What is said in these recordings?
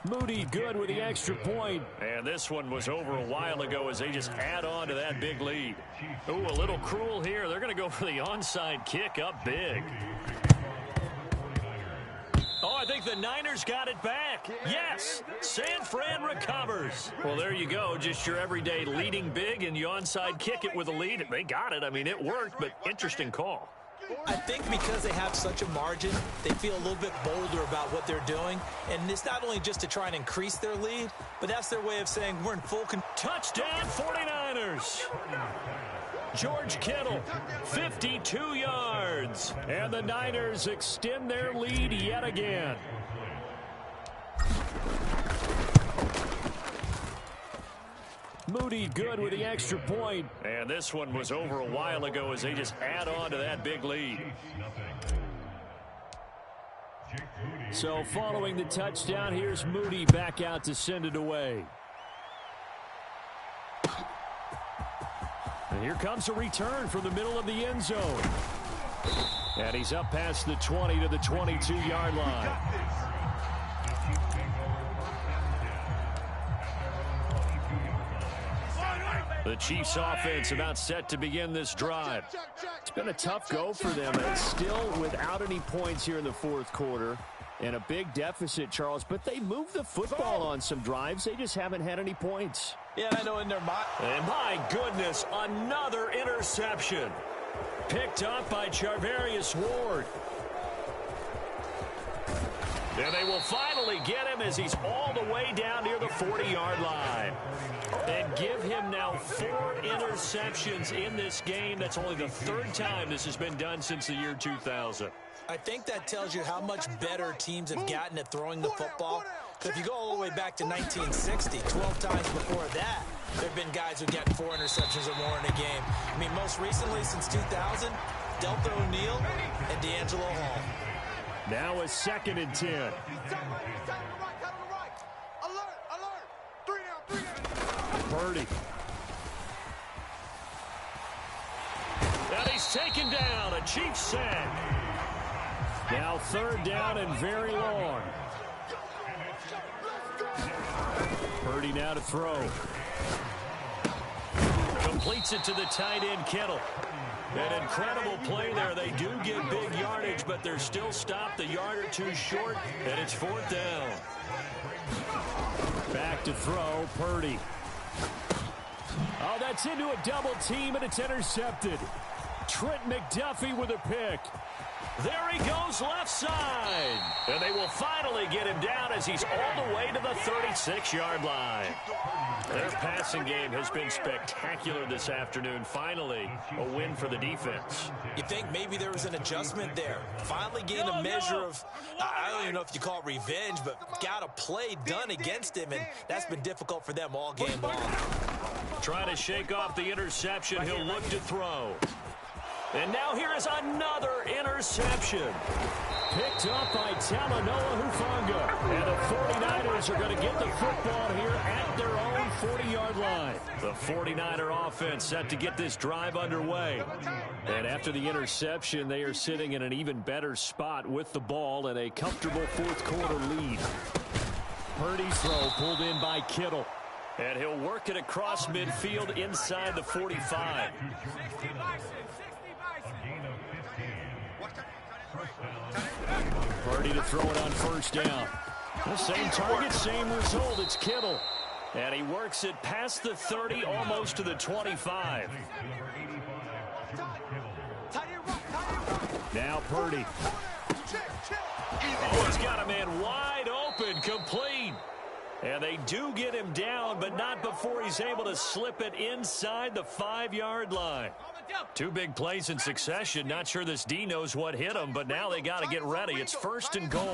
Moody good with the extra point. And this one was over a while ago as they just add on to that big lead. Ooh, a little cruel here. They're going to go for the onside kick up big. Oh, I think the Niners got it back. Yes, San Fran recovers. Well, there you go. Just your everyday leading big, and you onside kick it with a lead. They got it. I mean, it worked, but interesting call. I think because they have such a margin, they feel a little bit bolder about what they're doing. And it's not only just to try and increase their lead, but that's their way of saying we're in full control. Touchdown 49ers. George Kittle, 52 yards. And the Niners extend their lead yet again. Moody good with the extra point. And this one was over a while ago as they just add on to that big lead. So following the touchdown, here's Moody back out to send it away. And here comes a return from the middle of the end zone. And he's up past the 20 to the 22-yard line. The Chiefs offense about set to begin this drive. It's been a tough go for them, and it's still without any points here in the fourth quarter. And a big deficit, Charles, but they move the football on some drives. They just haven't had any points. Yeah, I know in their mind. And my goodness, another interception. Picked up by Charvarius Ward. And they will finally get him as he's all the way down near the 40-yard line. And give him now 4 interceptions in this game. That's only the 3rd time this has been done since the year 2000. I think that tells you how much better teams have gotten at throwing the football. If you go all the way back to 1960, 12 times before that, there have been guys who get 4 interceptions or more in a game. I mean, most recently since 2000, Delta O'Neal and D'Angelo Hall. Now a 2nd and 10. Purdy. And he's taken down. A Chiefs sack. Now 3rd down and very long. Purdy now to throw. Completes it to the tight end, Kittle. An incredible play there. They do get big yardage, but they're still stopped a yard or 2 short, and it's 4th down. Back to throw, Purdy. Oh, that's into a double team, and it's intercepted. Trent McDuffie with a pick. There he goes left side. And they will finally get him down as he's all the way to the 36-yard line. Their passing game has been spectacular this afternoon. Finally, a win for the defense. You think maybe there was an adjustment there. Finally gained a measure of, I don't even know if you call it revenge, but got a play done against him, and that's been difficult for them all game long. Trying to shake off the interception. He'll look to throw. And now here is another interception. Picked up by Talanoa Hufanga. And the 49ers are going to get the football here at their own 40-yard line. The 49er offense set to get this drive underway. And after the interception, they are sitting in an even better spot with the ball and a comfortable 4th quarter lead. Purdy's throw pulled in by Kittle. And he'll work it across midfield inside the 45. Purdy to throw it on 1st down. The same target, same result. It's Kittle. And he works it past the 30, almost to the 25. Now Purdy. Oh, he's got a man wide open, complete. And they do get him down, but not before he's able to slip it inside the 5-yard line. 2 big plays in succession. Not sure this D knows what hit him, but now they got to get ready. It's 1st and goal.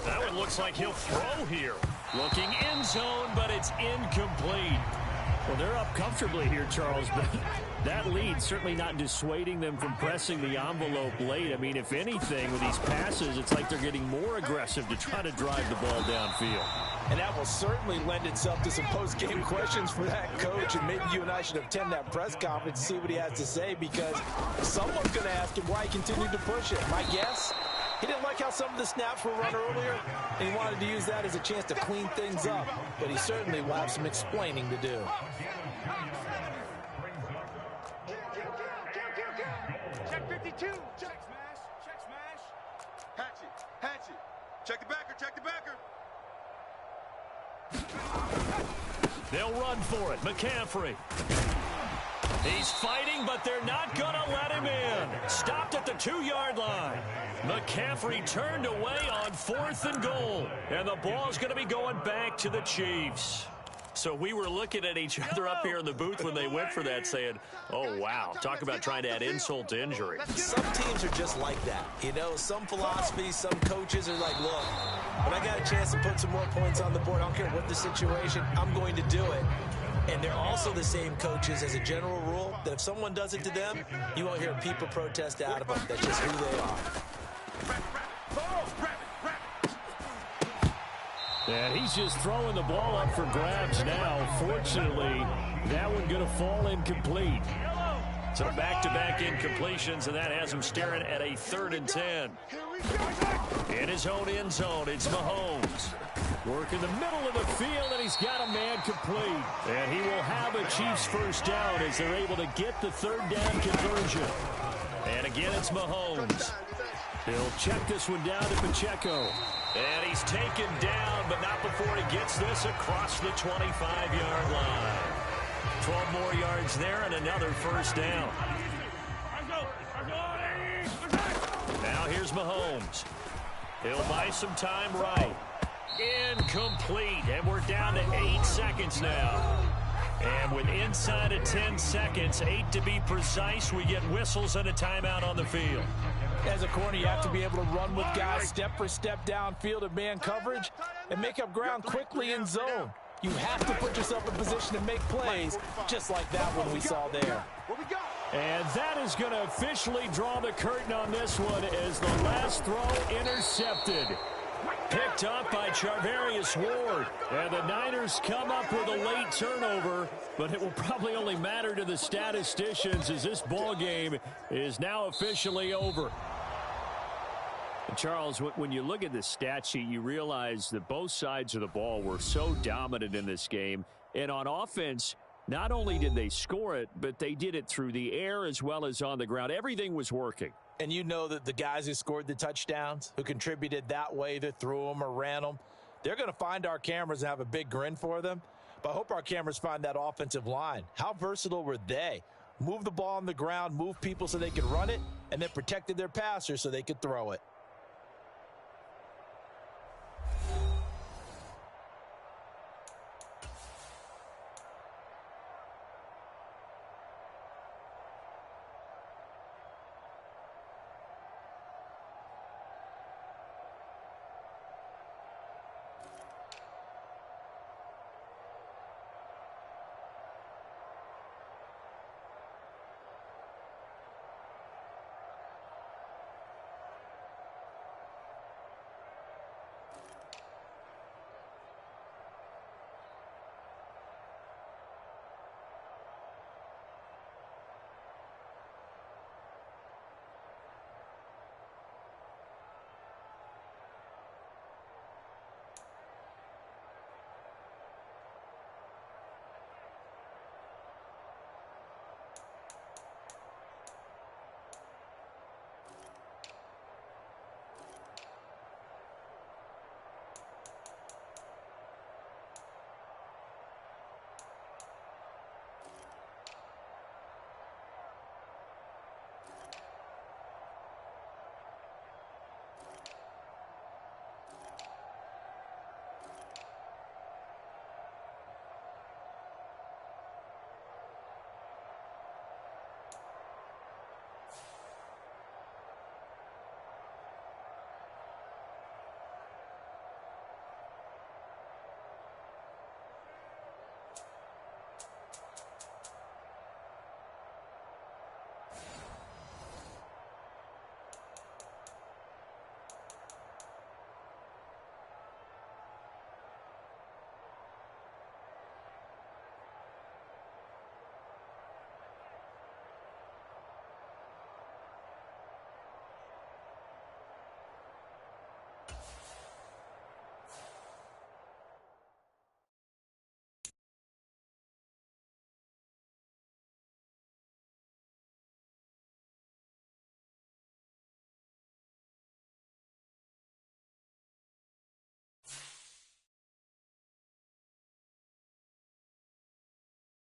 That one looks like he'll throw here. Looking end zone, but it's incomplete. Well, they're up comfortably here, Charles, but that lead certainly not dissuading them from pressing the envelope late. I mean, if anything, with these passes, it's like they're getting more aggressive to try to drive the ball downfield. And that will certainly lend itself to some post-game questions for that coach, and maybe you and I should attend that press conference and see what he has to say, because someone's going to ask him why he continued to push it. My guess, He didn't like how some of the snaps were run earlier, and he wanted to use that as a chance to clean things up. But he certainly will have some explaining to do. Check 52. Check smash. Check smash. Hatch it. Hatch it. Check the backer. Check the backer. They'll run for it. McCaffrey. He's fighting, but they're not going to let him in. Stopped at the 2-yard line. McCaffrey turned away on 4th and goal. And the ball's going to be going back to the Chiefs. So we were looking at each other up here in the booth when they went for that saying, oh, wow, talk about trying to add insult to injury. Some teams are just like that. You know, some philosophies, some coaches are like, look, when I got a chance to put some more points on the board, I don't care what the situation, I'm going to do it. And they're also the same coaches as a general rule that if someone does it to them, you won't hear people protest out of them. That's just who they are. And he's just throwing the ball up for grabs now. Fortunately, that one going to fall incomplete. So back-to-back incompletions, and that has him staring at a 3rd and 10. In his own end zone, it's Mahomes. Work in the middle of the field, and he's got a man complete. And he will have a Chiefs first down as they're able to get the 3rd down conversion. And again, it's Mahomes. He'll check this one down to Pacheco. And he's taken down, but not before he gets this across the 25-yard line. 12 more yards there and another first down. Now here's Mahomes. He'll buy some time right. Incomplete, and we're down to 8 seconds now. And with inside of 10 seconds, 8 to be precise, we get whistles and a timeout on the field. As a corner, you have to be able to run with guys step for step downfield in man coverage and make up ground quickly in zone. You have to put yourself in position to make plays, just like that one we saw there. And that is going to officially draw the curtain on this one as the last throw intercepted. Picked up by Charvarius Ward. And the Niners come up with a late turnover, but it will probably only matter to the statisticians as this ball game is now officially over. Charles, when you look at the stat sheet, you realize that both sides of the ball were so dominant in this game. And on offense, not only did they score it, but they did it through the air as well as on the ground. Everything was working. And you know that the guys who scored the touchdowns, who contributed that way, either threw them or ran them, they're going to find our cameras and have a big grin for them. But I hope our cameras find that offensive line. How versatile were they? Moved the ball on the ground, moved people so they could run it, and then protected their passers so they could throw it.